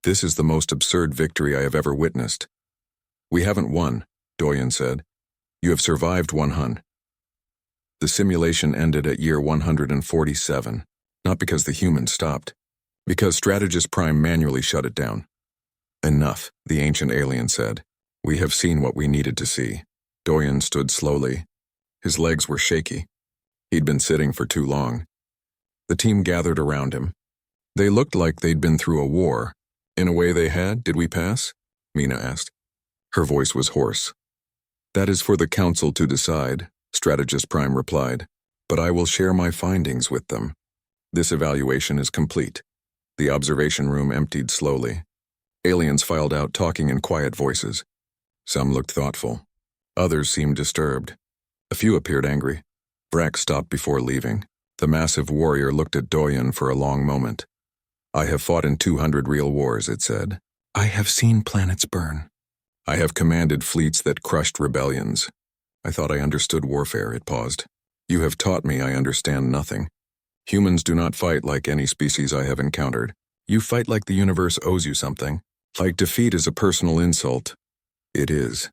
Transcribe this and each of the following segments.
This is the most absurd victory I have ever witnessed. We haven't won, Doyen said. You have survived 100. The simulation ended at year 147, not because the humans stopped, because Strategist Prime manually shut it down. Enough, the ancient alien said. We have seen what we needed to see. Doyen stood slowly. His legs were shaky. He'd been sitting for too long. The team gathered around him. They looked like they'd been through a war. In a way they had, did we pass? Mina asked. Her voice was hoarse. That is for the council to decide, Strategist Prime replied, but I will share my findings with them. This evaluation is complete. The observation room emptied slowly. Aliens filed out talking in quiet voices. Some looked thoughtful. Others seemed disturbed. A few appeared angry. Vrax stopped before leaving. The massive warrior looked at Doyen for a long moment. I have fought in 200 real wars, it said. I have seen planets burn. I have commanded fleets that crushed rebellions. I thought I understood warfare, it paused. You have taught me I understand nothing. Humans do not fight like any species I have encountered. You fight like the universe owes you something. Like defeat is a personal insult. It is,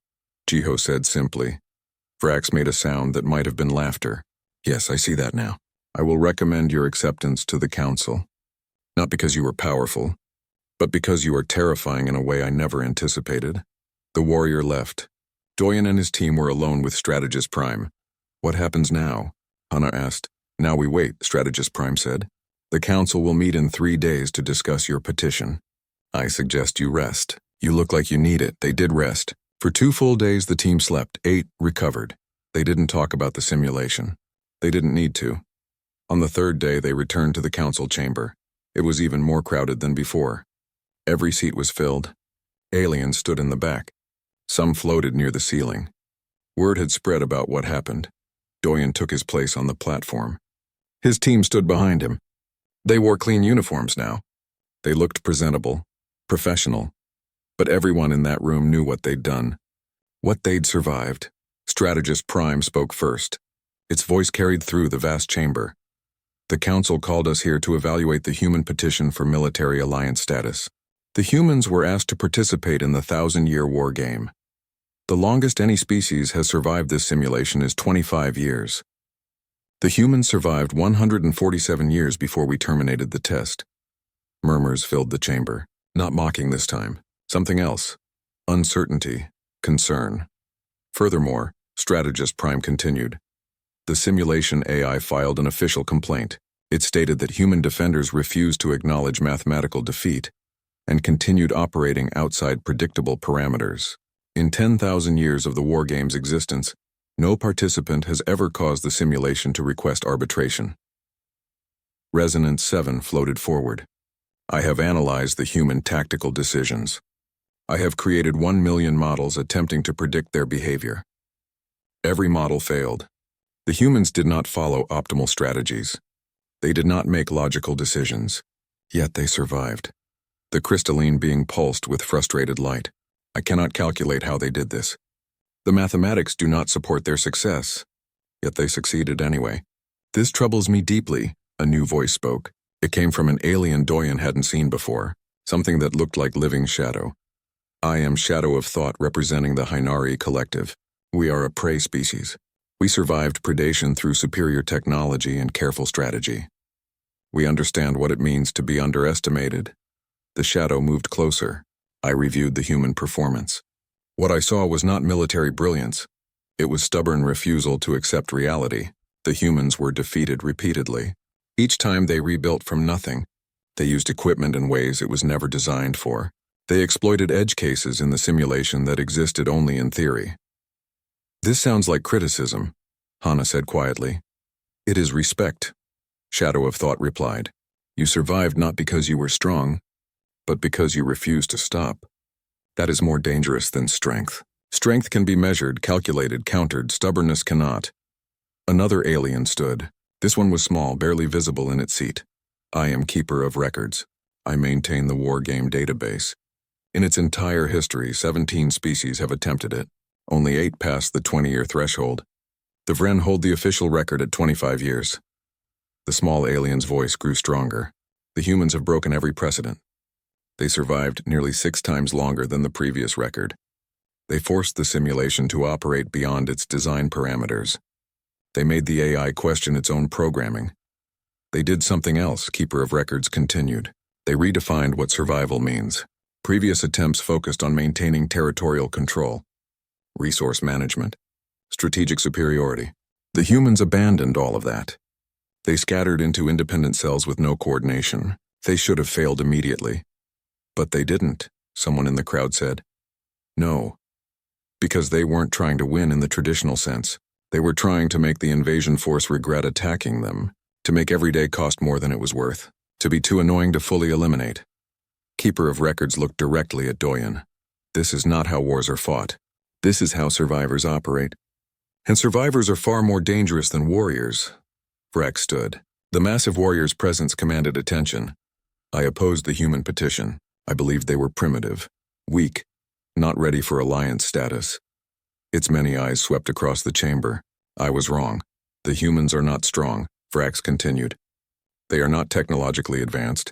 Jiho said simply. Vrax made a sound that might have been laughter. Yes, I see that now. I will recommend your acceptance to the council. Not because you are powerful, but because you are terrifying in a way I never anticipated. The warrior left. Doyen and his team were alone with Strategist Prime. What happens now? Hana asked. Now we wait, Strategist Prime said. The council will meet in 3 days to discuss your petition. I suggest you rest. You look like you need it. They did rest. For 2 full days the team slept. 8 recovered. They didn't talk about the simulation. They didn't need to. On the 3rd day they returned to the council chamber. It was even more crowded than before. Every seat was filled. Aliens stood in the back. Some floated near the ceiling. Word had spread about what happened. Doyen took his place on the platform. His team stood behind him. They wore clean uniforms now. They looked presentable, professional. But everyone in that room knew what they'd done. What they'd survived. Strategist Prime spoke first. Its voice carried through the vast chamber. The council called us here to evaluate the human petition for military alliance status. The humans were asked to participate in the 1,000-year war game. The longest any species has survived this simulation is 25 years. The humans survived 147 years before we terminated the test. Murmurs filled the chamber. Not mocking this time. Something else. Uncertainty. Concern. Furthermore, Strategist Prime continued. The simulation AI filed an official complaint. It stated that human defenders refused to acknowledge mathematical defeat and continued operating outside predictable parameters. In 10,000 years of the war game's existence, no participant has ever caused the simulation to request arbitration. Resonance 7 floated forward. I have analyzed the human tactical decisions. I have created 1 million models attempting to predict their behavior. Every model failed. The humans did not follow optimal strategies. They did not make logical decisions. Yet they survived. The crystalline being pulsed with frustrated light. I cannot calculate how they did this. The mathematics do not support their success. Yet they succeeded anyway. This troubles me deeply, a new voice spoke. It came from an alien Doyen hadn't seen before, something that looked like living shadow. I am Shadow of Thought representing the Hainari collective. We are a prey species. We survived predation through superior technology and careful strategy. We understand what it means to be underestimated. The shadow moved closer. I reviewed the human performance. What I saw was not military brilliance. It was stubborn refusal to accept reality. The humans were defeated repeatedly. Each time they rebuilt from nothing. They used equipment in ways it was never designed for. They exploited edge cases in the simulation that existed only in theory. This sounds like criticism, Hana said quietly. It is respect, Shadow of Thought replied. You survived not because you were strong, but because you refused to stop. That is more dangerous than strength. Strength can be measured, calculated, countered. Stubbornness cannot. Another alien stood. This one was small, barely visible in its seat. I am keeper of records. I maintain the war game database. In its entire history, 17 species have attempted it. Only 8 passed the 20-year threshold. The Vren hold the official record at 25 years. The small alien's voice grew stronger. The humans have broken every precedent. They survived nearly 6 times longer than the previous record. They forced the simulation to operate beyond its design parameters. They made the AI question its own programming. They did something else, Keeper of Records continued. They redefined what survival means. Previous attempts focused on maintaining territorial control, resource management, strategic superiority. The humans abandoned all of that. They scattered into independent cells with no coordination. They should have failed immediately. But they didn't, someone in the crowd said. No, because they weren't trying to win in the traditional sense. They were trying to make the invasion force regret attacking them, to make every day cost more than it was worth, to be too annoying to fully eliminate. Keeper of Records looked directly at Doyen. This is not how wars are fought. This is how survivors operate. And survivors are far more dangerous than warriors. Vrex stood. The massive warrior's presence commanded attention. I opposed the human petition. I believed they were primitive, weak, not ready for alliance status. Its many eyes swept across the chamber. I was wrong. The humans are not strong, Vrax continued. They are not technologically advanced.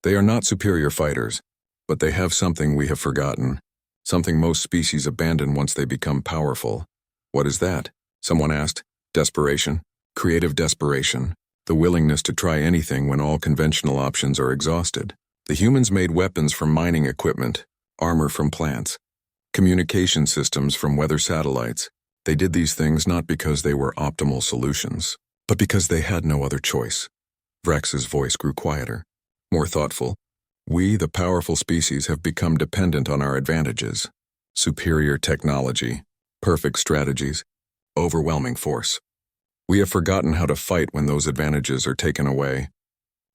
They are not superior fighters, but they have something we have forgotten, something most species abandon once they become powerful. What is that? Someone asked. Desperation. Creative desperation. The willingness to try anything when all conventional options are exhausted. The humans made weapons from mining equipment, armor from plants, communication systems from weather satellites. They did these things not because they were optimal solutions, but because they had no other choice. Vrax's voice grew quieter, more thoughtful. We, the powerful species, have become dependent on our advantages. Superior technology, perfect strategies, overwhelming force. We have forgotten how to fight when those advantages are taken away.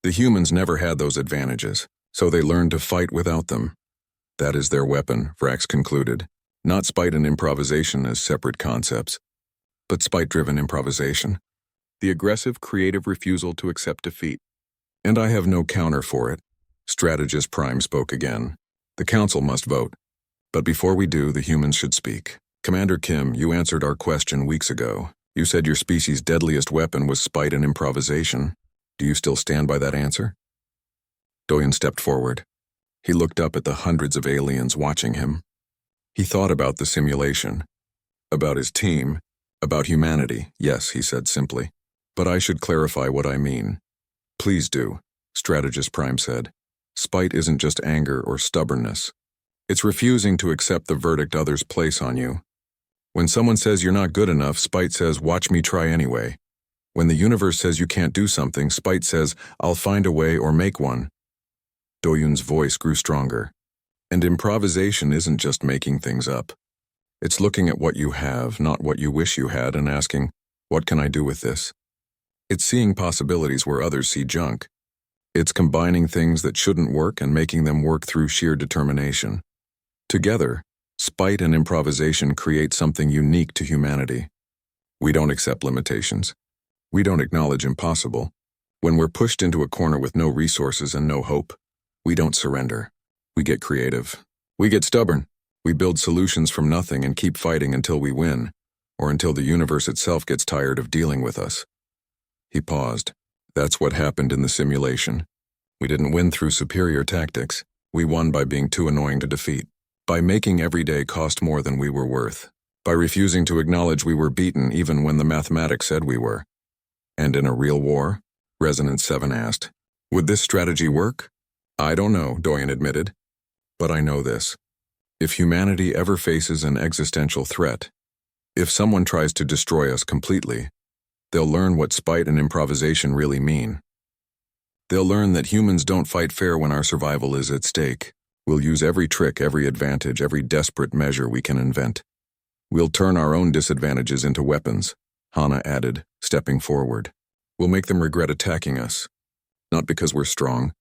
The humans never had those advantages, so they learned to fight without them. That is their weapon, Vrax concluded. Not spite and improvisation as separate concepts, but spite-driven improvisation. The aggressive, creative refusal to accept defeat. And I have no counter for it. Strategist Prime spoke again. The council must vote. But before we do, the humans should speak. Commander Kim, you answered our question weeks ago. You said your species' deadliest weapon was spite and improvisation. Do you still stand by that answer? Doyen stepped forward. He looked up at the hundreds of aliens watching him. He thought about the simulation, about his team, about humanity. Yes, he said simply. But I should clarify what I mean. Please do, Strategist Prime said. Spite isn't just anger or stubbornness. It's refusing to accept the verdict others place on you. When someone says you're not good enough, spite says, watch me try anyway. When the universe says you can't do something, spite says, I'll find a way or make one. Doyun's voice grew stronger. And improvisation isn't just making things up. It's looking at what you have, not what you wish you had, and asking, what can I do with this? It's seeing possibilities where others see junk. It's combining things that shouldn't work and making them work through sheer determination. Together, spite and improvisation create something unique to humanity. We don't accept limitations. We don't acknowledge impossible. When we're pushed into a corner with no resources and no hope, we don't surrender. We get creative. We get stubborn. We build solutions from nothing and keep fighting until we win, or until the universe itself gets tired of dealing with us. He paused. That's what happened in the simulation. We didn't win through superior tactics. We won by being too annoying to defeat. By making every day cost more than we were worth. By refusing to acknowledge we were beaten even when the mathematics said we were. And in a real war? Resonance 7 asked. Would this strategy work? I don't know, Doyen admitted. But I know this. If humanity ever faces an existential threat, if someone tries to destroy us completely, they'll learn what spite and improvisation really mean. They'll learn that humans don't fight fair when our survival is at stake. We'll use every trick, every advantage, every desperate measure we can invent. We'll turn our own disadvantages into weapons, Hana added, stepping forward. We'll make them regret attacking us. Not because we're strong,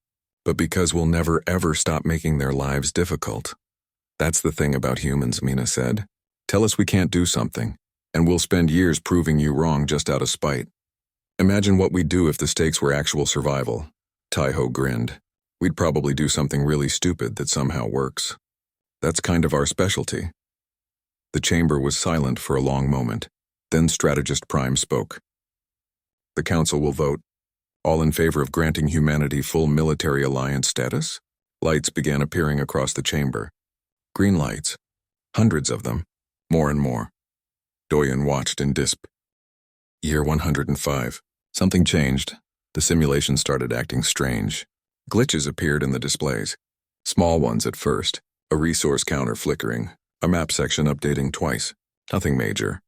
but because we'll never ever stop making their lives difficult. That's the thing about humans, Mina said. Tell us we can't do something, and we'll spend years proving you wrong just out of spite. Imagine what we'd do if the stakes were actual survival. Taiho grinned. We'd probably do something really stupid that somehow works. That's kind of our specialty. The chamber was silent for a long moment. Then Strategist Prime spoke. The council will vote. All in favor of granting humanity full military alliance status? Lights began appearing across the chamber. Green lights. Hundreds of them. More and more. Doyen watched in disp. Year 105. Something changed. The simulation started acting strange. Glitches appeared in the displays. Small ones at first. A resource counter flickering. A map section updating twice. Nothing major.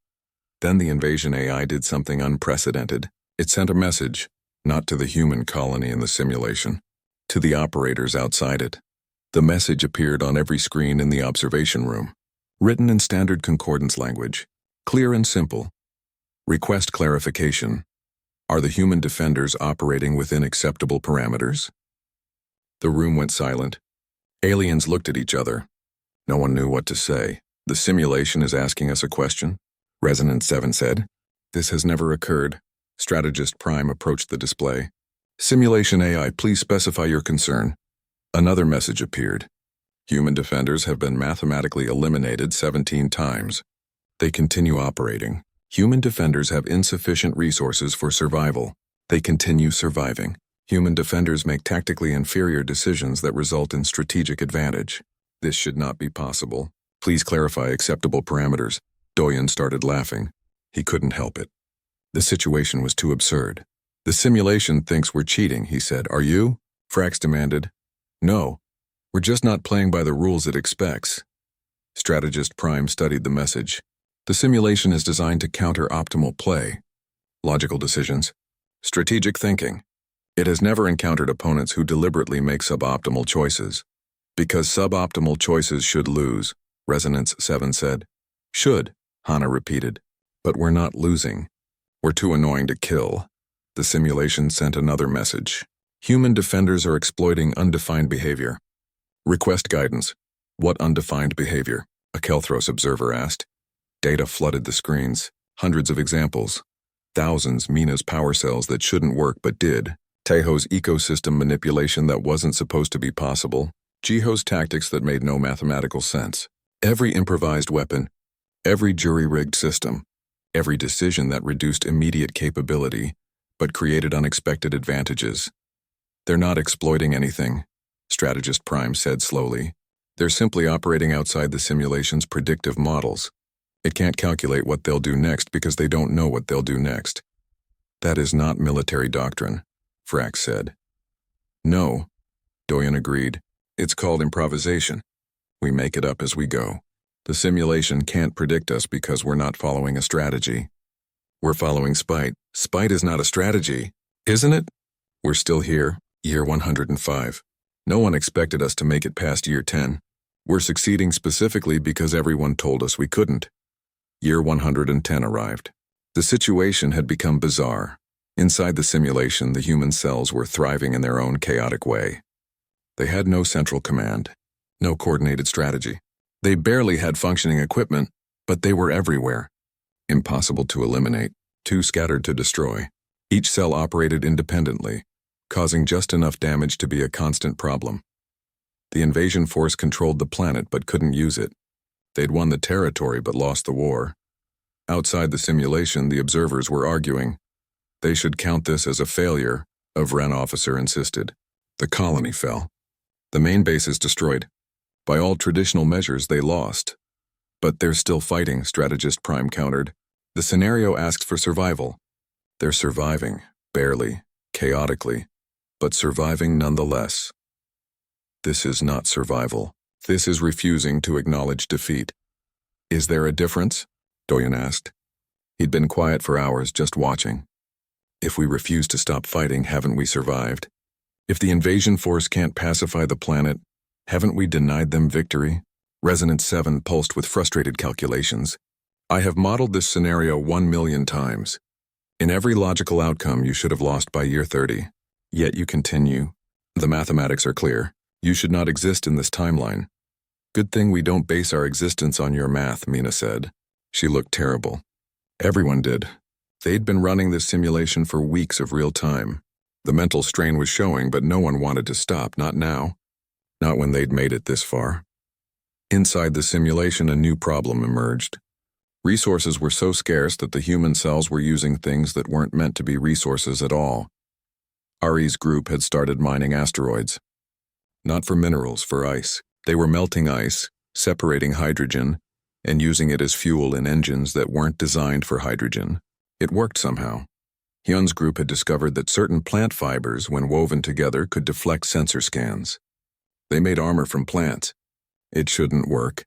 Then the invasion AI did something unprecedented. It sent a message, not to the human colony in the simulation, to the operators outside it. The message appeared on every screen in the observation room, written in standard concordance language, clear and simple. Request clarification. Are the human defenders operating within acceptable parameters? The room went silent. Aliens looked at each other. No one knew what to say. The simulation is asking us a question, Resonance 7 said. This has never occurred. Strategist Prime approached the display. Simulation AI, please specify your concern. Another message appeared. Human defenders have been mathematically eliminated 17 times. They continue operating. Human defenders have insufficient resources for survival. They continue surviving. Human defenders make tactically inferior decisions that result in strategic advantage. This should not be possible. Please clarify acceptable parameters. Doyen started laughing. He couldn't help it. The situation was too absurd. The simulation thinks we're cheating, he said. Are you? Frax demanded. No. We're just not playing by the rules it expects. Strategist Prime studied the message. The simulation is designed to counter optimal play, logical decisions, strategic thinking. It has never encountered opponents who deliberately make suboptimal choices. Because suboptimal choices should lose, Resonance 7 said. Should, Hana repeated. But we're not losing. We're too annoying to kill. The simulation sent another message. Human defenders are exploiting undefined behavior. Request guidance. What undefined behavior? A Kelthros observer asked. Data flooded the screens. Hundreds of examples. Thousands Mina's power cells that shouldn't work but did. Teho's ecosystem manipulation that wasn't supposed to be possible. Jiho's tactics that made no mathematical sense. Every improvised weapon. Every jury-rigged system. Every decision that reduced immediate capability, but created unexpected advantages. They're not exploiting anything, Strategist Prime said slowly. They're simply operating outside the simulation's predictive models. It can't calculate what they'll do next because they don't know what they'll do next. That is not military doctrine, Frax said. No, Doyen agreed. It's called improvisation. We make it up as we go. The simulation can't predict us because we're not following a strategy. We're following spite. Spite is not a strategy, isn't it? We're still here, year 105. No one expected us to make it past year 10. We're succeeding specifically because everyone told us we couldn't. Year 110 arrived. The situation had become bizarre. Inside the simulation, the human cells were thriving in their own chaotic way. They had no central command, no coordinated strategy. They barely had functioning equipment, but they were everywhere. Impossible to eliminate, too scattered to destroy. Each cell operated independently, causing just enough damage to be a constant problem. The invasion force controlled the planet but couldn't use it. They'd won the territory but lost the war. Outside the simulation, the observers were arguing. They should count this as a failure, a Vren officer insisted. The colony fell. The main base is destroyed. By all traditional measures, they lost. But they're still fighting, Strategist Prime countered. The scenario asks for survival. They're surviving, barely, chaotically, but surviving nonetheless. This is not survival. This is refusing to acknowledge defeat. Is there a difference? Doyen asked. He'd been quiet for hours, just watching. If we refuse to stop fighting, haven't we survived? If the invasion force can't pacify the planet, haven't we denied them victory? Resonance 7 pulsed with frustrated calculations. I have modeled this scenario 1 million times. In every logical outcome, you should have lost by year 30. Yet you continue. The mathematics are clear. You should not exist in this timeline. Good thing we don't base our existence on your math, Mina said. She looked terrible. Everyone did. They'd been running this simulation for weeks of real time. The mental strain was showing, but no one wanted to stop, not now. Not when they'd made it this far. Inside the simulation, a new problem emerged. Resources were so scarce that the human cells were using things that weren't meant to be resources at all. Ari's group had started mining asteroids. Not for minerals, for ice. They were melting ice, separating hydrogen, and using it as fuel in engines that weren't designed for hydrogen. It worked somehow. Hyun's group had discovered that certain plant fibers, when woven together, could deflect sensor scans. They made armor from plants. It shouldn't work.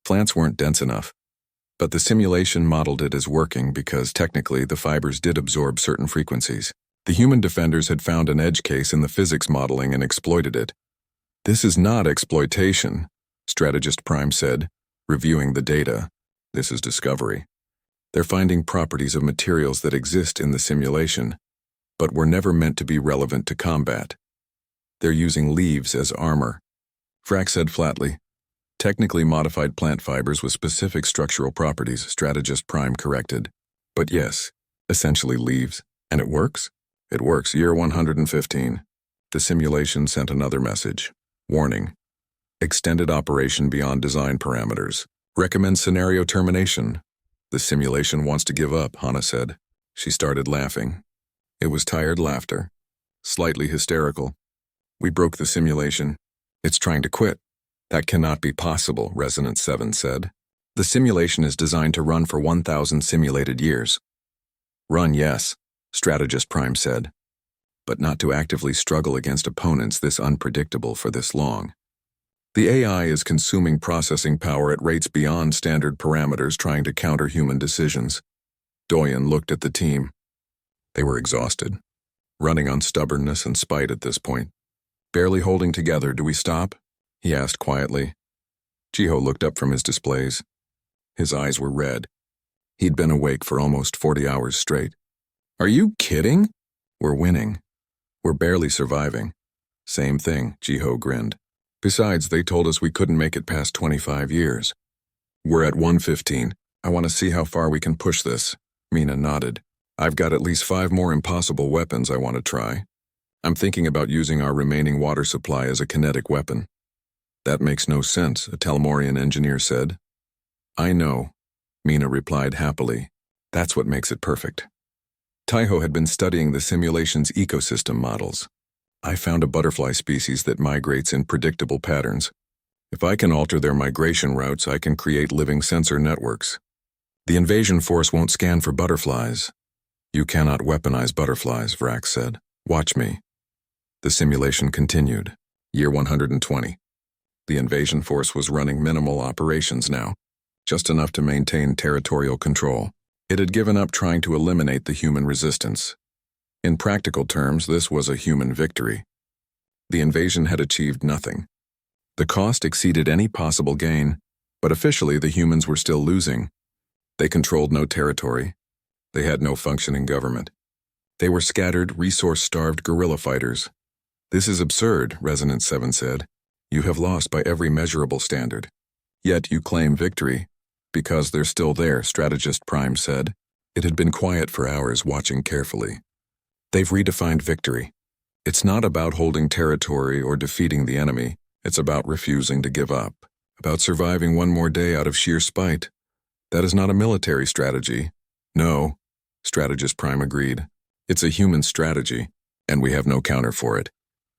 Plants weren't dense enough. But the simulation modeled it as working because technically the fibers did absorb certain frequencies. The human defenders had found an edge case in the physics modeling and exploited it. This is not exploitation, Strategist Prime said, reviewing the data. This is discovery. They're finding properties of materials that exist in the simulation, but were never meant to be relevant to combat. They're using leaves as armor. Frack said flatly. Technically modified plant fibers with specific structural properties, Strategist Prime corrected. But yes, essentially leaves. And it works? It works. Year 115. The simulation sent another message. Warning. Extended operation beyond design parameters. Recommend scenario termination. The simulation wants to give up, Hana said. She started laughing. It was tired laughter. Slightly hysterical. We broke the simulation. It's trying to quit. That cannot be possible, Resonant 7 said. The simulation is designed to run for 1,000 simulated years. Run, yes, Strategist Prime said. But not to actively struggle against opponents this unpredictable for this long. The AI is consuming processing power at rates beyond standard parameters trying to counter human decisions. Doyen looked at the team. They were exhausted, running on stubbornness and spite at this point. Barely holding together, do we stop? He asked quietly. Jiho looked up from his displays. His eyes were red. He'd been awake for almost 40 hours straight. Are you kidding? We're winning. We're barely surviving. Same thing, Jiho grinned. Besides, they told us we couldn't make it past 25 years. We're at 115. I want to see how far we can push this. Mina nodded. I've got at least 5 more impossible weapons I want to try. I'm thinking about using our remaining water supply as a kinetic weapon. That makes no sense, a Telmorian engineer said. I know, Mina replied happily. That's what makes it perfect. Taiho had been studying the simulation's ecosystem models. I found a butterfly species that migrates in predictable patterns. If I can alter their migration routes, I can create living sensor networks. The invasion force won't scan for butterflies. You cannot weaponize butterflies, Vrax said. Watch me. The simulation continued. Year 120. The invasion force was running minimal operations now, just enough to maintain territorial control. It had given up trying to eliminate the human resistance. In practical terms, this was a human victory. The invasion had achieved nothing. The cost exceeded any possible gain, but officially the humans were still losing. They controlled no territory. They had no functioning government. They were scattered, resource-starved guerrilla fighters. This is absurd, Resonant 7 said. You have lost by every measurable standard. Yet you claim victory. Because they're still there, Strategist Prime said. It had been quiet for hours, watching carefully. They've redefined victory. It's not about holding territory or defeating the enemy. It's about refusing to give up. About surviving one more day out of sheer spite. That is not a military strategy. No, Strategist Prime agreed. It's a human strategy, and we have no counter for it.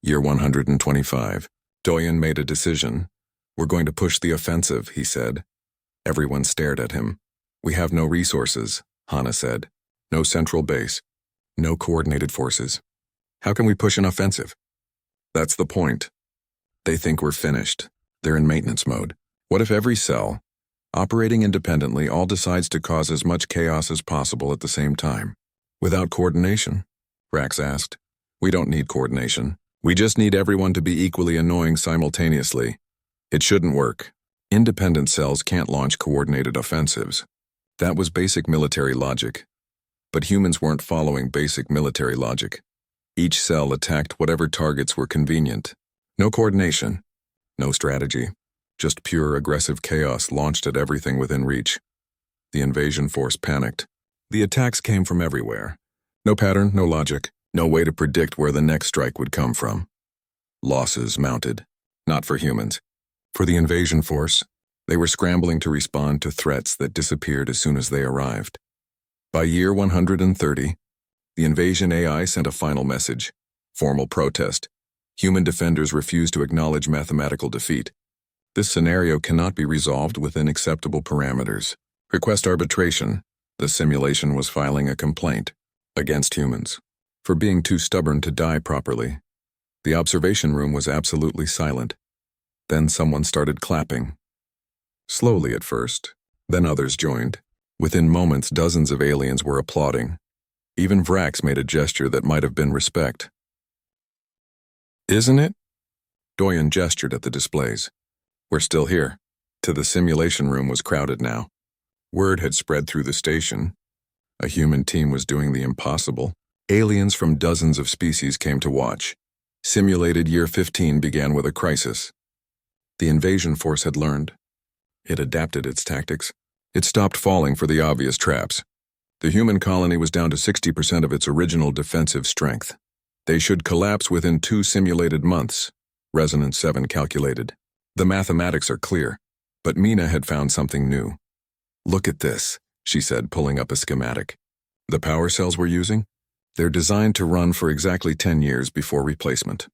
Year 125. Doyen made a decision. We're going to push the offensive, he said. Everyone stared at him. We have no resources, Hana said. No central base. No coordinated forces. How can we push an offensive? That's the point. They think we're finished. They're in maintenance mode. What if every cell, operating independently, all decides to cause as much chaos as possible at the same time? Without coordination? Rax asked. We don't need coordination. We just need everyone to be equally annoying simultaneously. It shouldn't work. Independent cells can't launch coordinated offensives. That was basic military logic. But humans weren't following basic military logic. Each cell attacked whatever targets were convenient. No coordination. No strategy. Just pure aggressive chaos launched at everything within reach. The invasion force panicked. The attacks came from everywhere. No pattern, no logic. No way to predict where the next strike would come from. Losses mounted. Not for humans. For the invasion force, they were scrambling to respond to threats that disappeared as soon as they arrived. By year 130, the invasion AI sent a final message. Formal protest. Human defenders refuse to acknowledge mathematical defeat. This scenario cannot be resolved within acceptable parameters. Request arbitration. The simulation was filing a complaint against humans for being too stubborn to die properly. The observation room was absolutely silent. Then someone started clapping. Slowly at first, then others joined. Within moments, dozens of aliens were applauding. Even Vrax made a gesture that might have been respect. Isn't it? Doyen gestured at the displays. We're still here. The simulation room was crowded now. Word had spread through the station. A human team was doing the impossible. Aliens from dozens of species came to watch. Simulated Year 15 began with a crisis. The invasion force had learned. It adapted its tactics. It stopped falling for the obvious traps. The human colony was down to 60% of its original defensive strength. They should collapse within 2 simulated months, Resonance 7 calculated. The mathematics are clear, but Mina had found something new. Look at this, she said, pulling up a schematic. The power cells we're using? They're designed to run for exactly 10 years before replacement.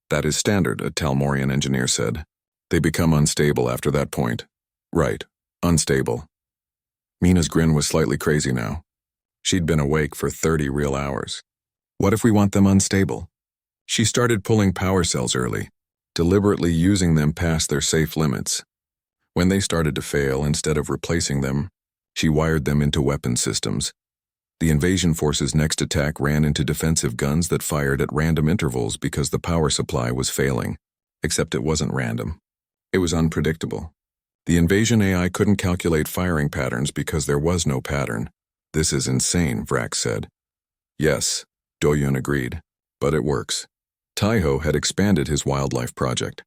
That is standard, a Talmorian engineer said. They become unstable after that point. Right, unstable. Mina's grin was slightly crazy now. She'd been awake for 30 real hours. What if we want them unstable? She started pulling power cells early, deliberately using them past their safe limits. When they started to fail, instead of replacing them, she wired them into weapon systems. The invasion force's next attack ran into defensive guns that fired at random intervals because the power supply was failing. Except it wasn't random. It was unpredictable. The invasion AI couldn't calculate firing patterns because there was no pattern. This is insane, Vrax said. Yes, Doyen agreed, but it works. Taiho had expanded his wildlife project.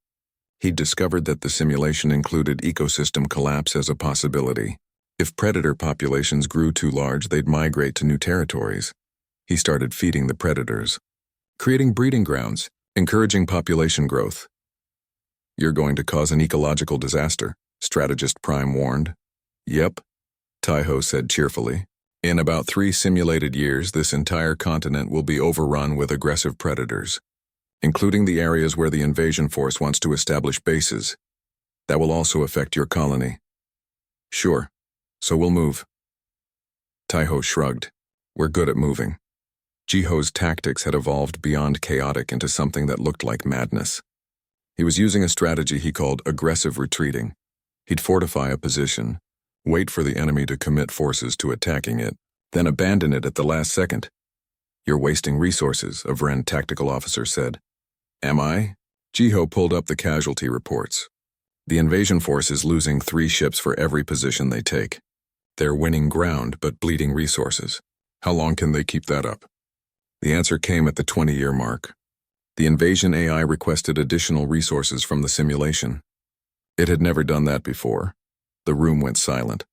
He'd discovered that the simulation included ecosystem collapse as a possibility. If predator populations grew too large, they'd migrate to new territories. He started feeding the predators, creating breeding grounds, encouraging population growth. You're going to cause an ecological disaster, Strategist Prime warned. Yep, Taiho said cheerfully. In about 3 simulated years, this entire continent will be overrun with aggressive predators, including the areas where the invasion force wants to establish bases. That will also affect your colony. Sure, so we'll move. Taiho shrugged. We're good at moving. Jiho's tactics had evolved beyond chaotic into something that looked like madness. He was using a strategy he called aggressive retreating. He'd fortify a position, wait for the enemy to commit forces to attacking it, then abandon it at the last second. You're wasting resources, a Vren tactical officer said. Am I? Jiho pulled up the casualty reports. The invasion force is losing 3 ships for every position they take. They're winning ground but bleeding resources. How long can they keep that up? The answer came at the 20-year mark. The invasion AI requested additional resources from the simulation. It had never done that before. The room went silent.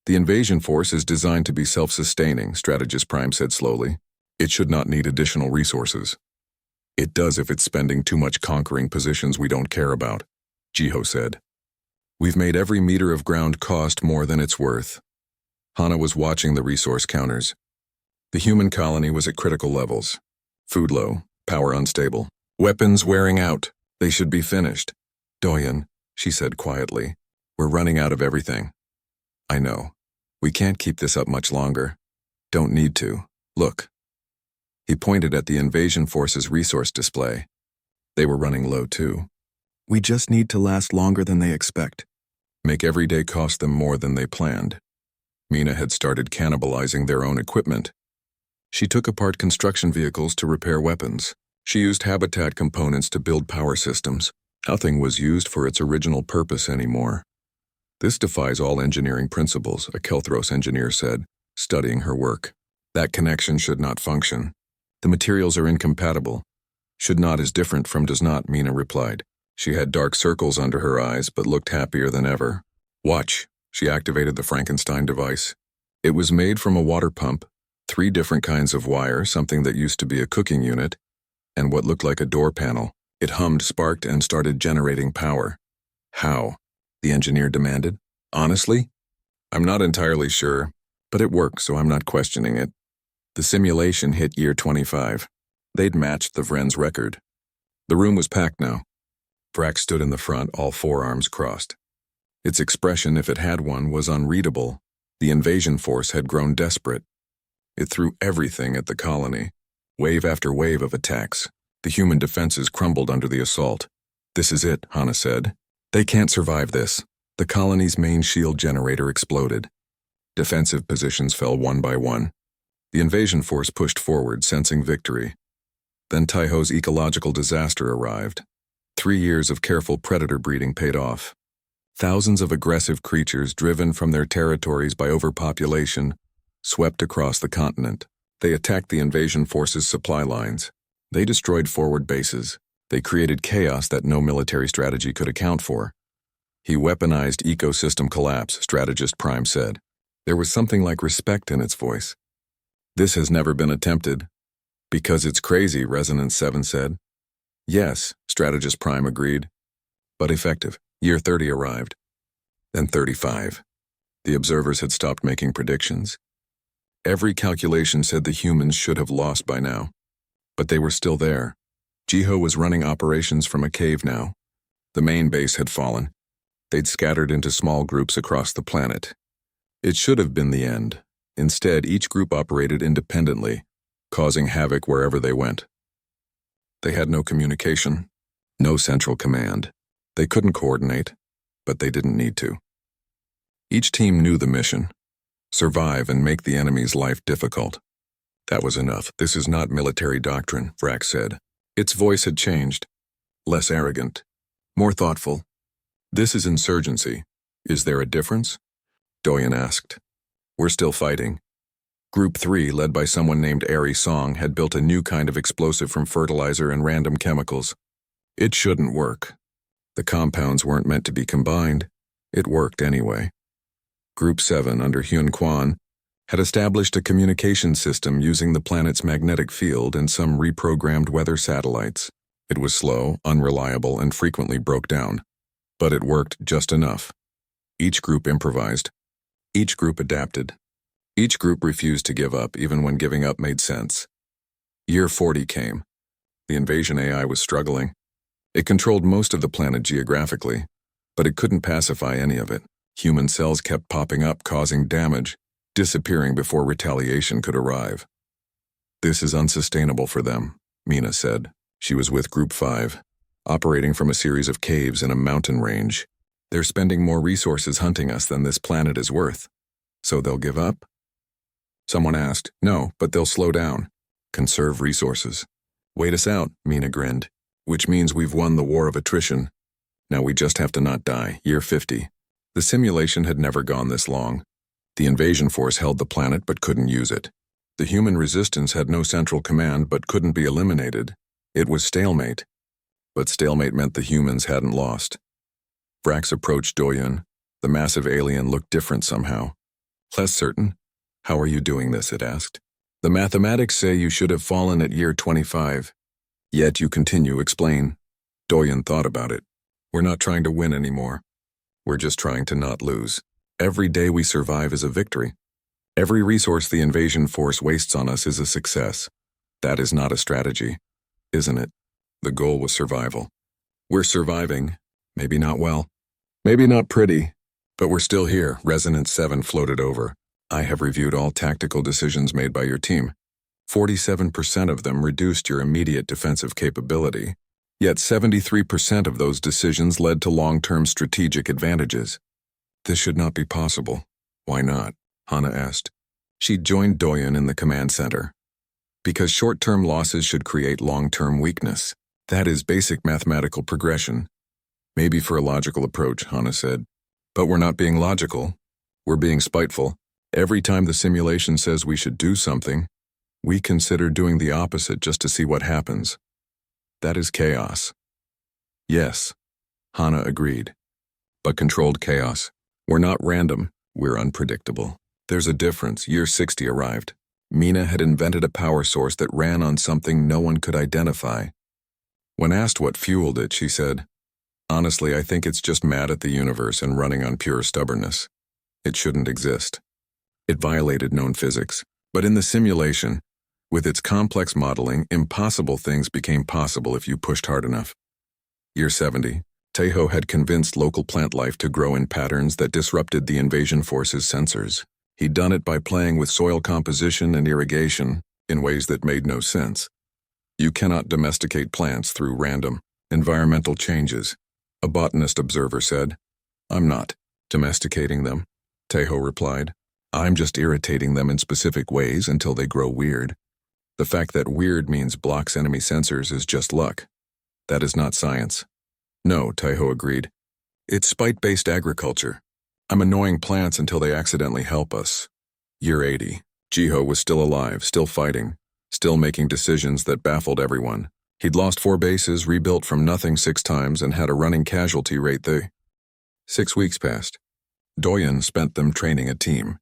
The invasion force is designed to be self-sustaining, Strategist Prime said slowly. It should not need additional resources. It does if it's spending too much conquering positions we don't care about, Jiho said. We've made every meter of ground cost more than it's worth. Hana was watching the resource counters. The human colony was at critical levels. Food low, power unstable, weapons wearing out. They should be finished. Doyen, she said quietly, we're running out of everything. I know. We can't keep this up much longer. Don't need to. Look. He pointed at the invasion force's resource display. They were running low too. We just need to last longer than they expect. Make every day cost them more than they planned. Mina had started cannibalizing their own equipment. She took apart construction vehicles to repair weapons. She used habitat components to build power systems. Nothing was used for its original purpose anymore. This defies all engineering principles, a Kelthros engineer said, studying her work. That connection should not function. The materials are incompatible. Should not is different from does not, Mina replied. She had dark circles under her eyes, but looked happier than ever. Watch. She activated the Frankenstein device. It was made from a water pump, 3 different kinds of wire, something that used to be a cooking unit, and what looked like a door panel. It hummed, sparked, and started generating power. How? The engineer demanded. Honestly? I'm not entirely sure, but it worked, so I'm not questioning it. The simulation hit year 25. They'd matched the Vren's record. The room was packed now. Vrax stood in the front, all forearms crossed. Its expression, if it had one, was unreadable. The invasion force had grown desperate. It threw everything at the colony. Wave after wave of attacks. The human defenses crumbled under the assault. "This is it," Hana said. "They can't survive this." The colony's main shield generator exploded. Defensive positions fell one by one. The invasion force pushed forward, sensing victory. Then Taiho's ecological disaster arrived. 3 years of careful predator breeding paid off. Thousands of aggressive creatures, driven from their territories by overpopulation, swept across the continent. They attacked the invasion force's supply lines. They destroyed forward bases. They created chaos that no military strategy could account for. He weaponized ecosystem collapse, Strategist Prime said. There was something like respect in its voice. "This has never been attempted." "Because it's crazy," Resonance 7 said. "Yes," Strategist Prime agreed. "But effective." Year 30 arrived. Then 35. The observers had stopped making predictions. Every calculation said the humans should have lost by now. But they were still there. Jiho was running operations from a cave now. The main base had fallen. They'd scattered into small groups across the planet. It should have been the end. Instead, each group operated independently, causing havoc wherever they went. They had no communication, no central command. They couldn't coordinate, but they didn't need to. Each team knew the mission: survive and make the enemy's life difficult. That was enough. "This is not military doctrine," Vrax said. Its voice had changed. Less arrogant. More thoughtful. "This is insurgency. Is there a difference?" Doyen asked. "We're still fighting." Group 3, led by someone named Airy Song, had built a new kind of explosive from fertilizer and random chemicals. It shouldn't work. The compounds weren't meant to be combined. It worked anyway. Group 7, under Hyun Kwan, had established a communication system using the planet's magnetic field and some reprogrammed weather satellites. It was slow, unreliable, and frequently broke down. But it worked just enough. Each group improvised. Each group adapted. Each group refused to give up, even when giving up made sense. Year 40 came. The invasion AI was struggling. It controlled most of the planet geographically, but it couldn't pacify any of it. Human cells kept popping up, causing damage, disappearing before retaliation could arrive. "This is unsustainable for them," Mina said. She was with Group 5, operating from a series of caves in a mountain range. "They're spending more resources hunting us than this planet is worth. So they'll give up?" Someone asked. "No, but they'll slow down. Conserve resources." "Wait us out," Mina grinned. "Which means we've won the war of attrition. Now we just have to not die." Year 50. The simulation had never gone this long. The invasion force held the planet but couldn't use it. The human resistance had no central command but couldn't be eliminated. It was stalemate. But stalemate meant the humans hadn't lost. Vrax approached Doyen. The massive alien looked different somehow. "Less certain." "How are you doing this?" it asked. "The mathematics say you should have fallen at year 25. Yet you continue. Explain." Doyen thought about it. "We're not trying to win anymore. We're just trying to not lose. Every day we survive is a victory. Every resource the invasion force wastes on us is a success. That is not a strategy, isn't it? The goal was survival. We're surviving. Maybe not well. Maybe not pretty. But we're still here." Resonance 7 floated over. "I have reviewed all tactical decisions made by your team. 47% of them reduced your immediate defensive capability. Yet 73% of those decisions led to long-term strategic advantages. This should not be possible." "Why not?" Hana asked. She joined Doyen in the command center. "Because short-term losses should create long-term weakness. That is basic mathematical progression." "Maybe for a logical approach," Hana said. "But we're not being logical. We're being spiteful. Every time the simulation says we should do something, we consider doing the opposite just to see what happens. That is chaos." "Yes," Hana agreed. "But controlled chaos. We're not random, we're unpredictable." There's a difference. Year 60 arrived. Mina had invented a power source that ran on something no one could identify. When asked what fueled it, she said, "Honestly, I think it's just mad at the universe and running on pure stubbornness. It shouldn't exist. It violated known physics. But in the simulation, With its complex modeling, impossible things became possible if you pushed hard enough. Year 70, Tejo had convinced local plant life to grow in patterns that disrupted the invasion force's sensors. He'd done it by playing with soil composition and irrigation in ways that made no sense. You cannot domesticate plants through random, environmental changes, a botanist observer said. I'm not domesticating them, Tejo replied. I'm just irritating them in specific ways until they grow weird. The fact that weird means blocks enemy sensors is just luck. That is not science. No, Tejo agreed. It's spite-based agriculture. I'm annoying plants until they accidentally help us. Year 80. Jiho was still alive, still fighting, still making decisions that baffled everyone. He'd lost 4 bases, rebuilt from nothing 6 times, and had a running casualty rate. 6 weeks passed. Doyen spent them training a team.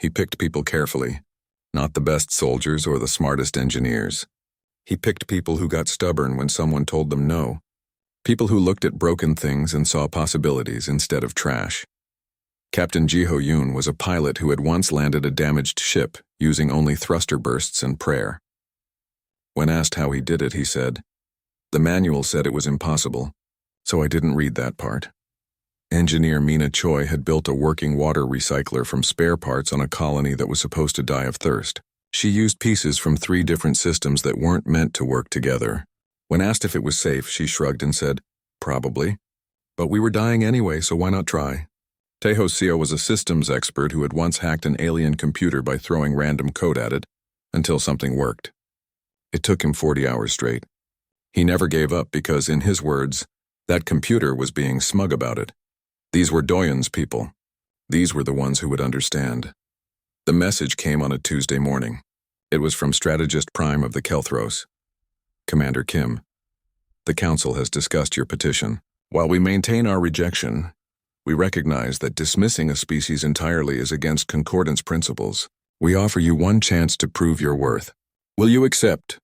He picked people carefully. Not the best soldiers or the smartest engineers. He picked people who got stubborn when someone told them no. People who looked at broken things and saw possibilities instead of trash. Captain Jiho Yoon was a pilot who had once landed a damaged ship using only thruster bursts and prayer. When asked how he did it, he said, "The manual said it was impossible, so I didn't read that part." Engineer Mina Choi had built a working water recycler from spare parts on a colony that was supposed to die of thirst. She used pieces from 3 different systems that weren't meant to work together. When asked if it was safe, she shrugged and said, "Probably. But we were dying anyway, so why not try?" Tejo Seo was a systems expert who had once hacked an alien computer by throwing random code at it, until something worked. It took him 40 hours straight. He never gave up because, in his words, that computer was being smug about it. These were Doyen's people. These were the ones who would understand. The message came on a Tuesday morning. It was from Strategist Prime of the Kelthros. Commander Kim, the Council has discussed your petition. While we maintain our rejection, we recognize that dismissing a species entirely is against concordance principles. We offer you one chance to prove your worth. Will you accept?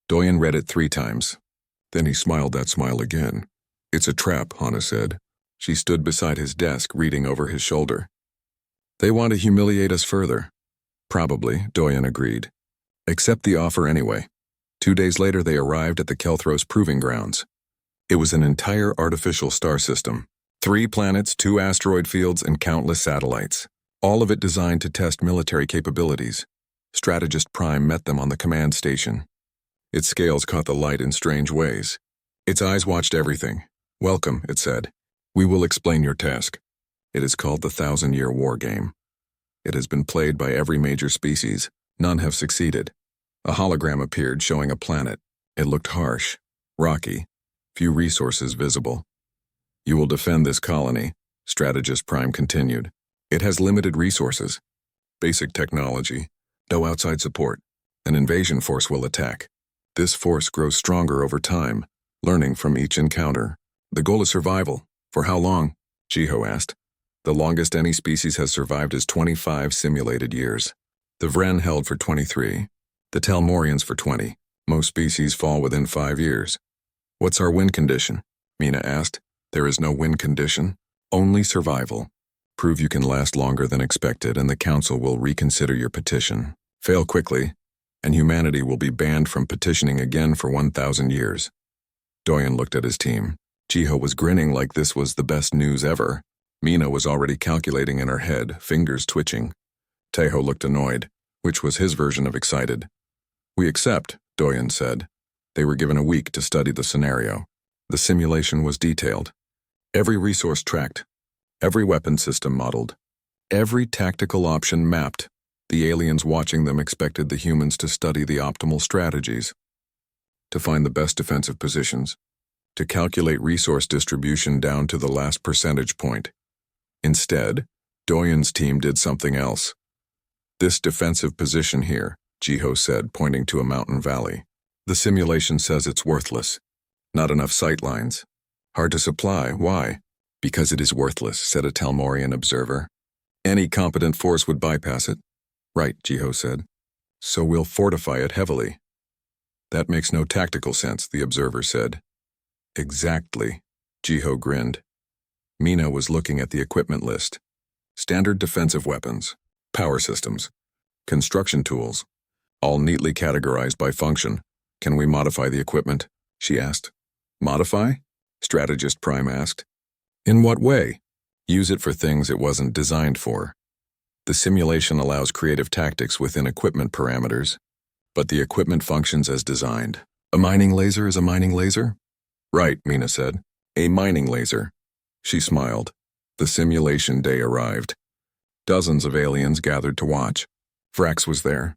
Doyen read it 3 times. Then he smiled that smile again. It's a trap, Hana said. She stood beside his desk, reading over his shoulder. They want to humiliate us further. Probably, Doyen agreed. Accept the offer anyway. 2 days later, they arrived at the Kelthros Proving Grounds. It was an entire artificial star system. 3 planets, 2 asteroid fields, and countless satellites. All of it designed to test military capabilities. Strategist Prime met them on the command station. Its scales caught the light in strange ways. Its eyes watched everything. Welcome, it said. We will explain your task. It is called the 1,000-Year War Game. It has been played by every major species. None have succeeded. A hologram appeared showing a planet. It looked harsh, rocky, few resources visible. You will defend this colony, Strategist Prime continued. It has limited resources, basic technology, no outside support. An invasion force will attack. This force grows stronger over time, learning from each encounter. The goal is survival. For how long? Jiho asked. The longest any species has survived is 25 simulated years. The Vren held for 23. The Talmorians for 20. Most species fall within 5 years. What's our win condition? Mina asked. There is no win condition, only survival. Prove you can last longer than expected and the Council will reconsider your petition. Fail quickly, and humanity will be banned from petitioning again for 1,000 years. Doyen looked at his team. Jiho was grinning like this was the best news ever. Mina was already calculating in her head, fingers twitching. Tejo looked annoyed, which was his version of excited. We accept, Doyen said. They were given a week to study the scenario. The simulation was detailed. Every resource tracked. Every weapon system modeled. Every tactical option mapped. The aliens watching them expected the humans to study the optimal strategies, to find the best defensive positions, to calculate resource distribution down to the last percentage point. Instead, Doyen's team did something else. This defensive position here, Jiho said, pointing to a mountain valley. The simulation says it's worthless. Not enough sight lines. Hard to supply. Why? Because it is worthless, said a Talmorian observer. Any competent force would bypass it. Right, Jiho said. So we'll fortify it heavily. That makes no tactical sense, the observer said. Exactly, Jiho grinned. Mina was looking at the equipment list. Standard defensive weapons, power systems, construction tools, all neatly categorized by function. Can we modify the equipment? She asked. Modify? Strategist Prime asked. In what way? Use it for things it wasn't designed for. The simulation allows creative tactics within equipment parameters, but the equipment functions as designed. A mining laser is a mining laser? Right, Mina said. A mining laser. She smiled. The simulation day arrived. Dozens of aliens gathered to watch. Vrax was there,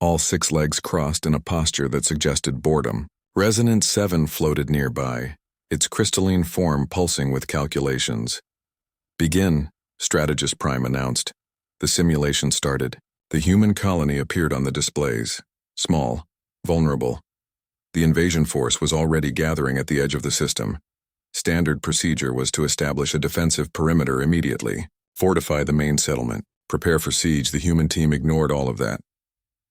all 6 legs crossed in a posture that suggested boredom. Resonance 7 floated nearby, its crystalline form pulsing with calculations. Begin, Strategist Prime announced. The simulation started. The human colony appeared on the displays. Small, vulnerable. The invasion force was already gathering at the edge of the system. Standard procedure was to establish a defensive perimeter immediately. Fortify the main settlement. Prepare for siege. The human team ignored all of that.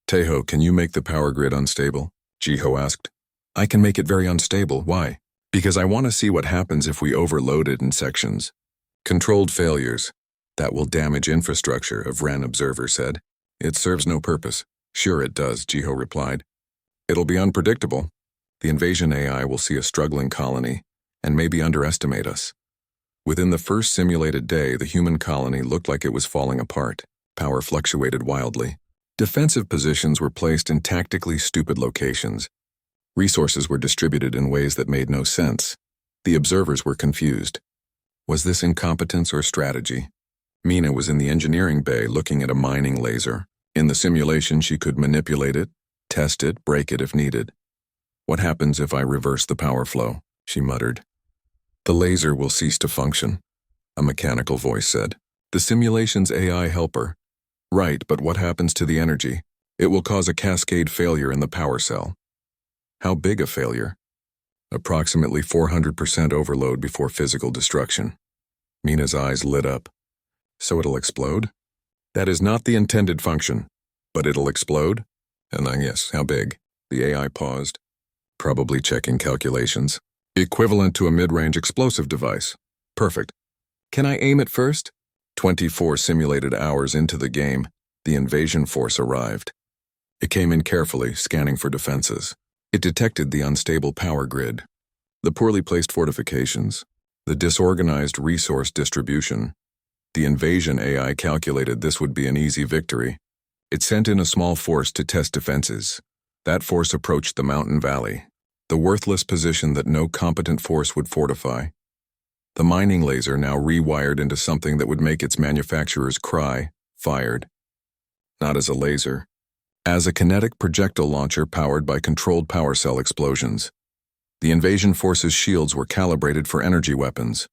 Tejo, can you make the power grid unstable? Jiho asked. I can make it very unstable. Why? Because I want to see what happens if we overload it in sections. Controlled failures. That will damage infrastructure, a Vren observer said. It serves no purpose. Sure it does, Jiho replied. It'll be unpredictable. The invasion AI will see a struggling colony and maybe underestimate us. Within the first simulated day, the human colony looked like it was falling apart. Power fluctuated wildly. Defensive positions were placed in tactically stupid locations. Resources were distributed in ways that made no sense. The observers were confused. Was this incompetence or strategy? Mina was in the engineering bay looking at a mining laser. In the simulation, she could manipulate it, test it, break it if needed. What happens if I reverse the power flow? She muttered. The laser will cease to function, a mechanical voice said. The simulation's AI helper. Right, but what happens to the energy? It will cause a cascade failure in the power cell. How big a failure? Approximately 400% overload before physical destruction. Mina's eyes lit up. So it'll explode? That is not the intended function. But it'll explode? And then yes, how big? The AI paused, probably checking calculations. Equivalent to a mid-range explosive device. Perfect. Can I aim it first? 24 simulated hours into the game, the invasion force arrived. It came in carefully, scanning for defenses. It detected the unstable power grid, the poorly placed fortifications, the disorganized resource distribution. The invasion AI calculated this would be an easy victory. It sent in a small force to test defenses. That force approached the mountain valley, the worthless position that no competent force would fortify. The mining laser, now rewired into something that would make its manufacturers cry, fired. Not as a laser, as a kinetic projectile launcher powered by controlled power cell explosions. The invasion force's shields were calibrated for energy weapons,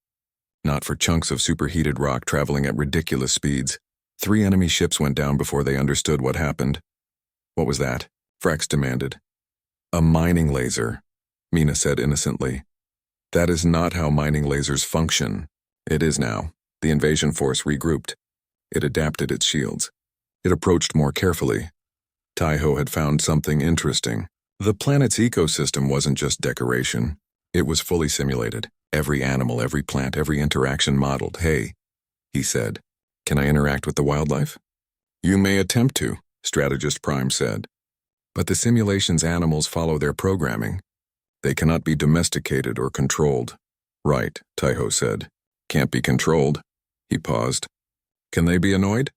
not for chunks of superheated rock traveling at ridiculous speeds. 3 enemy ships went down before they understood what happened. What was that? Frax demanded. A mining laser, Mina said innocently. That is not how mining lasers function. It is now. The invasion force regrouped. It adapted its shields. It approached more carefully. Taiho had found something interesting. The planet's ecosystem wasn't just decoration. It was fully simulated. Every animal, every plant, every interaction modeled. Hey, he said, can I interact with the wildlife? You may attempt to, Strategist Prime said. But the simulation's animals follow their programming. They cannot be domesticated or controlled. Right, Taiho said. Can't be controlled. He paused. Can they be annoyed?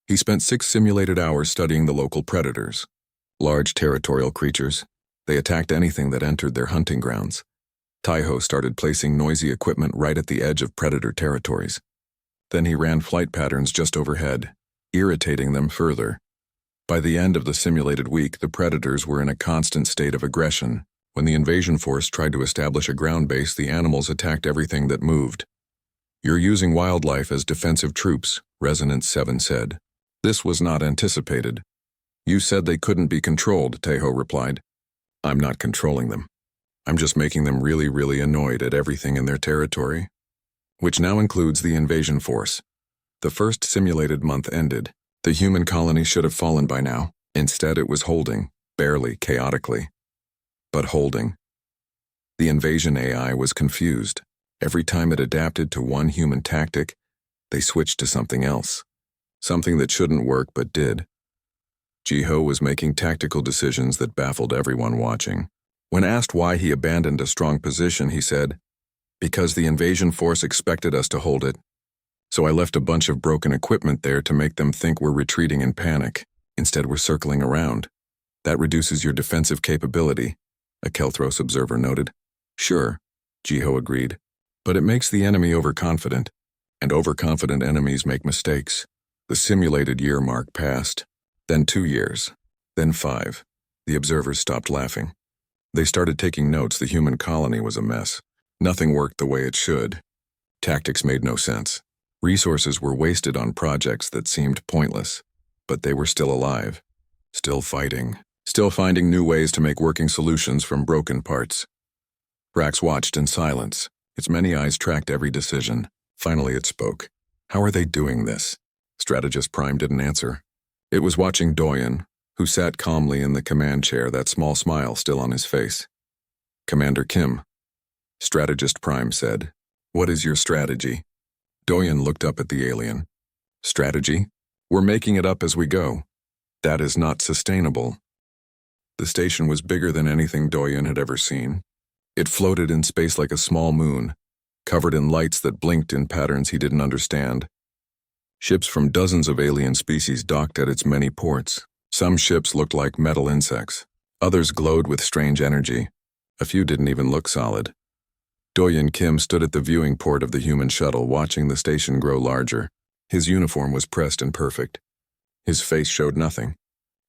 He spent 6 simulated hours studying the local predators. Large territorial creatures. They attacked anything that entered their hunting grounds. Taiho started placing noisy equipment right at the edge of predator territories. Then he ran flight patterns just overhead, irritating them further. By the end of the simulated week, the predators were in a constant state of aggression. When the invasion force tried to establish a ground base, the animals attacked everything that moved. You're using wildlife as defensive troops, Resonance 7 said. This was not anticipated. You said they couldn't be controlled, Taiho replied. I'm not controlling them. I'm just making them really, really annoyed at everything in their territory, which now includes the invasion force. The first simulated month ended. The human colony should have fallen by now. Instead, it was holding, barely, chaotically. But holding. The invasion AI was confused. Every time it adapted to one human tactic, they switched to something else. Something that shouldn't work but did. Jiho was making tactical decisions that baffled everyone watching. When asked why he abandoned a strong position, he said, "Because the invasion force expected us to hold it. So I left a bunch of broken equipment there to make them think we're retreating in panic. Instead, we're circling around. That reduces your defensive capability," a Kelthros observer noted. "Sure," Jiho agreed, "but it makes the enemy overconfident, and overconfident enemies make mistakes." The simulated year mark passed, then 2 years, then 5. The observers stopped laughing. They started taking notes. The human colony was a mess. Nothing worked the way it should. Tactics made no sense. Resources were wasted on projects that seemed pointless, but they were still alive, still fighting, still finding new ways to make working solutions from broken parts. Brax watched in silence. Its many eyes tracked every decision. Finally it spoke. "How are they doing this?" Strategist Prime didn't answer. It was watching Doyen, who sat calmly in the command chair, that small smile still on his face. "Commander Kim," Strategist Prime said, "what is your strategy?" Doyen looked up at the alien. "Strategy? We're making it up as we go. That is not sustainable." The station was bigger than anything Doyen had ever seen. It floated in space like a small moon, covered in lights that blinked in patterns he didn't understand. Ships from dozens of alien species docked at its many ports. Some ships looked like metal insects. Others glowed with strange energy. A few didn't even look solid. Doyen Kim stood at the viewing port of the human shuttle, watching the station grow larger. His uniform was pressed and perfect. His face showed nothing,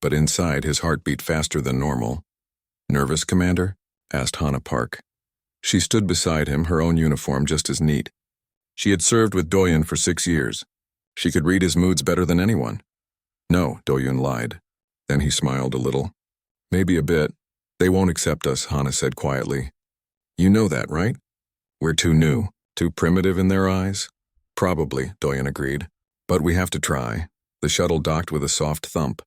but inside his heart beat faster than normal. "Nervous, Commander?" asked Hannah Park. She stood beside him, her own uniform just as neat. She had served with Doyen for 6 years. She could read his moods better than anyone. "No," Doyen lied. Then he smiled a little. "Maybe a bit. They won't accept us," Hannah said quietly. "You know that, right? We're too new, too primitive in their eyes?" "Probably," Doyen agreed. "But we have to try." The shuttle docked with a soft thump.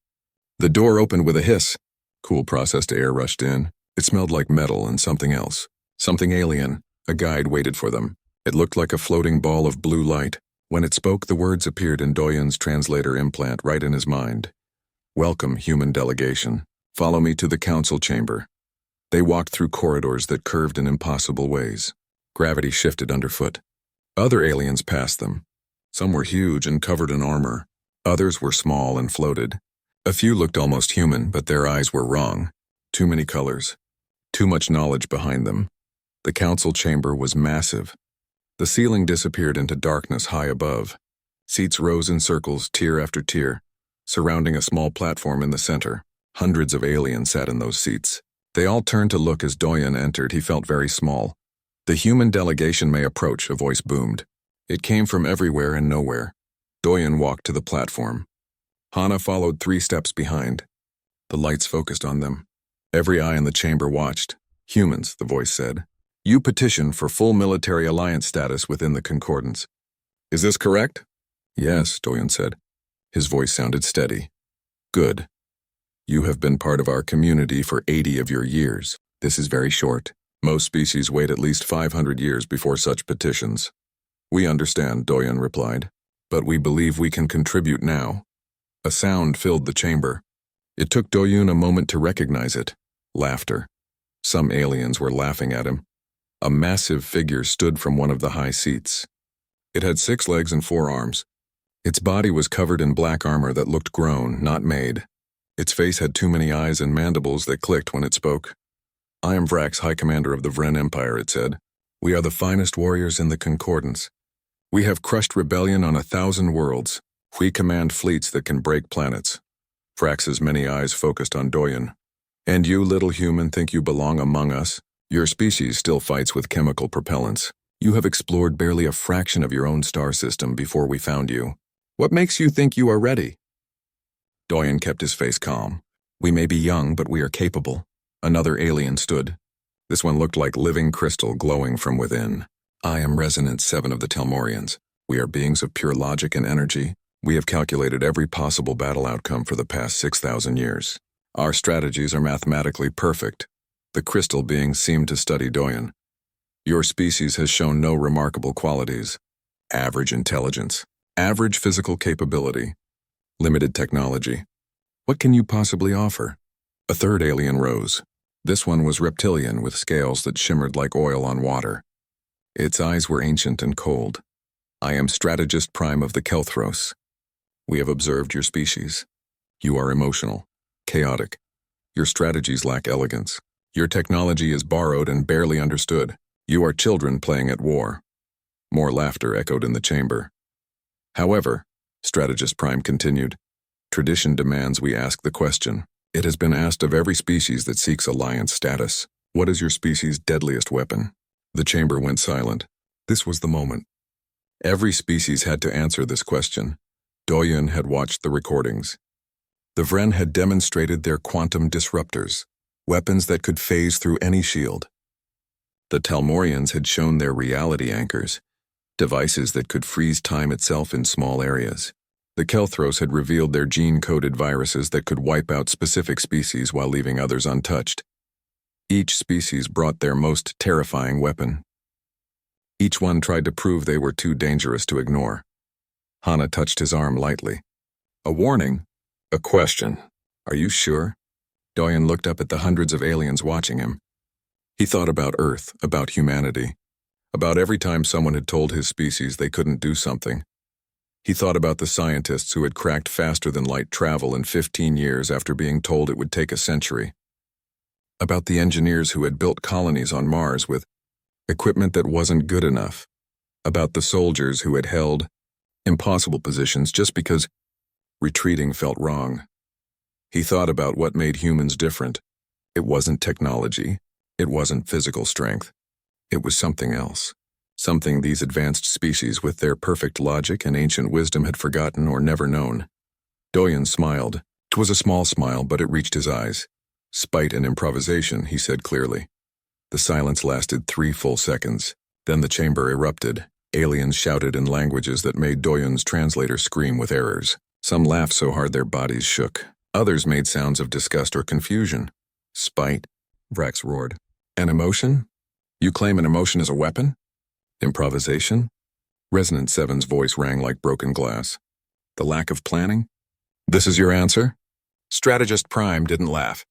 The door opened with a hiss. Cool processed air rushed in. It smelled like metal and something else. Something alien. A guide waited for them. It looked like a floating ball of blue light. When it spoke, the words appeared in Doyen's translator implant right in his mind. "Welcome, human delegation. Follow me to the council chamber." They walked through corridors that curved in impossible ways. Gravity shifted underfoot. Other aliens passed them. Some were huge and covered in armor. Others were small and floated. A few looked almost human, but their eyes were wrong. Too many colors. Too much knowledge behind them. The council chamber was massive. The ceiling disappeared into darkness high above. Seats rose in circles, tier after tier, surrounding a small platform in the center. Hundreds of aliens sat in those seats. They all turned to look as Doyen entered. He felt very small. "The human delegation may approach," a voice boomed. It came from everywhere and nowhere. Doyen walked to the platform. Hannah followed 3 steps behind. The lights focused on them. Every eye in the chamber watched. "Humans," the voice said. "You petition for full military alliance status within the Concordance. Is this correct?" "Yes," Doyen said. His voice sounded steady. "Good. You have been part of our community for 80 of your years. This is very short. Most species wait at least 500 years before such petitions." "We understand," Doyen replied. "But we believe we can contribute now." A sound filled the chamber. It took Doyen a moment to recognize it. Laughter. Some aliens were laughing at him. A massive figure stood from one of the high seats. It had 6 legs and 4 arms. Its body was covered in black armor that looked grown, not made. Its face had too many eyes and mandibles that clicked when it spoke. "I am Vrax, High Commander of the Vren Empire," it said. "We are the finest warriors in the Concordance. We have crushed rebellion on 1,000 worlds. We command fleets that can break planets." Vrax's many eyes focused on Doyen. "And you, little human, think you belong among us? Your species still fights with chemical propellants. You have explored barely a fraction of your own star system before we found you. What makes you think you are ready?" Doyen kept his face calm. "We may be young, but we are capable." Another alien stood. This one looked like living crystal glowing from within. "I am Resonance 7 of the Telmorians. We are beings of pure logic and energy. We have calculated every possible battle outcome for the past 6,000 years. Our strategies are mathematically perfect." The crystal beings seemed to study Doyen. "Your species has shown no remarkable qualities. Average intelligence, average physical capability, limited technology. What can you possibly offer? A third alien rose. This one was reptilian with scales that shimmered like oil on water. Its eyes were ancient and cold. I am Strategist Prime of the Kelthros. We have observed your species. You are emotional, chaotic. Your strategies lack elegance. Your technology is borrowed and barely understood. You are children playing at war. More laughter echoed in the chamber. However, Strategist Prime continued, tradition demands we ask the question. It has been asked of every species that seeks alliance status. What is your species' deadliest weapon? The chamber went silent. This was the moment. Every species had to answer this question. Doyen had watched the recordings. The Vren had demonstrated their quantum disruptors, weapons that could phase through any shield. The Talmorians had shown their reality anchors, devices that could freeze time itself in small areas. The Kelthros had revealed their gene-coded viruses that could wipe out specific species while leaving others untouched. Each species brought their most terrifying weapon. Each one tried to prove they were too dangerous to ignore. Hana touched his arm lightly. A warning? A question. Are you sure? Doyen looked up at the hundreds of aliens watching him. He thought about Earth, about humanity, about every time someone had told his species they couldn't do something. He thought about the scientists who had cracked faster-than-light travel in 15 years after being told it would take a century. About the engineers who had built colonies on Mars with equipment that wasn't good enough. About the soldiers who had held impossible positions just because retreating felt wrong. He thought about what made humans different. It wasn't technology. It wasn't physical strength. It was something else. Something these advanced species with their perfect logic and ancient wisdom had forgotten or never known. Doyen smiled. It was a small smile, but it reached his eyes. Spite and improvisation, he said clearly. The silence lasted 3 full seconds. Then the chamber erupted. Aliens shouted in languages that made Doyen's translator scream with errors. Some laughed so hard their bodies shook. Others made sounds of disgust or confusion. Spite? Vrax roared. An emotion? You claim an emotion is a weapon? Improvisation? Resonant Seven's voice rang like broken glass. The lack of planning? This is your answer? Strategist Prime didn't laugh.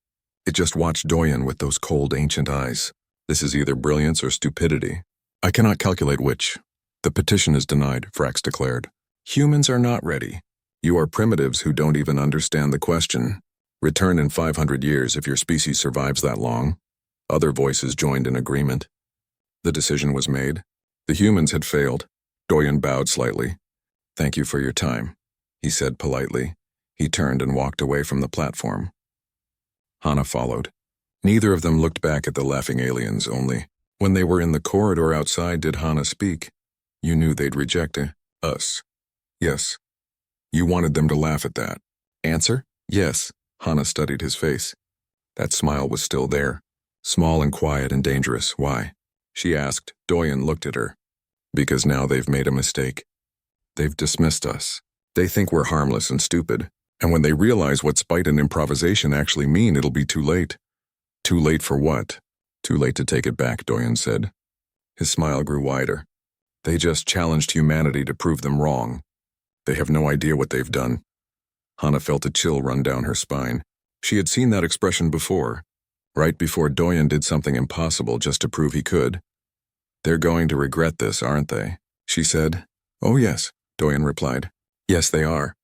It just watched Doyen with those cold, ancient eyes. This is either brilliance or stupidity. I cannot calculate which. The petition is denied, Vrax declared. Humans are not ready. You are primitives who don't even understand the question. Return in 500 years if your species survives that long. Other voices joined in agreement. The decision was made. The humans had failed. Doyen bowed slightly. Thank you for your time, he said politely. He turned and walked away from the platform. Hana followed. Neither of them looked back at the laughing aliens, only when they were in the corridor outside did Hana speak. You knew they'd reject us. Yes. You wanted them to laugh at that. Answer? Yes. Hana studied his face. That smile was still there. Small and quiet and dangerous. Why? She asked. Doyen looked at her. Because now they've made a mistake. They've dismissed us. They think we're harmless and stupid. And when they realize what spite and improvisation actually mean, it'll be too late. Too late for what? Too late to take it back, Doyen said. His smile grew wider. They just challenged humanity to prove them wrong. They have no idea what they've done. Hana felt a chill run down her spine. She had seen that expression before, right before Doyen did something impossible just to prove he could. They're going to regret this, aren't they? She said. Oh yes, Doyen replied. Yes, they are.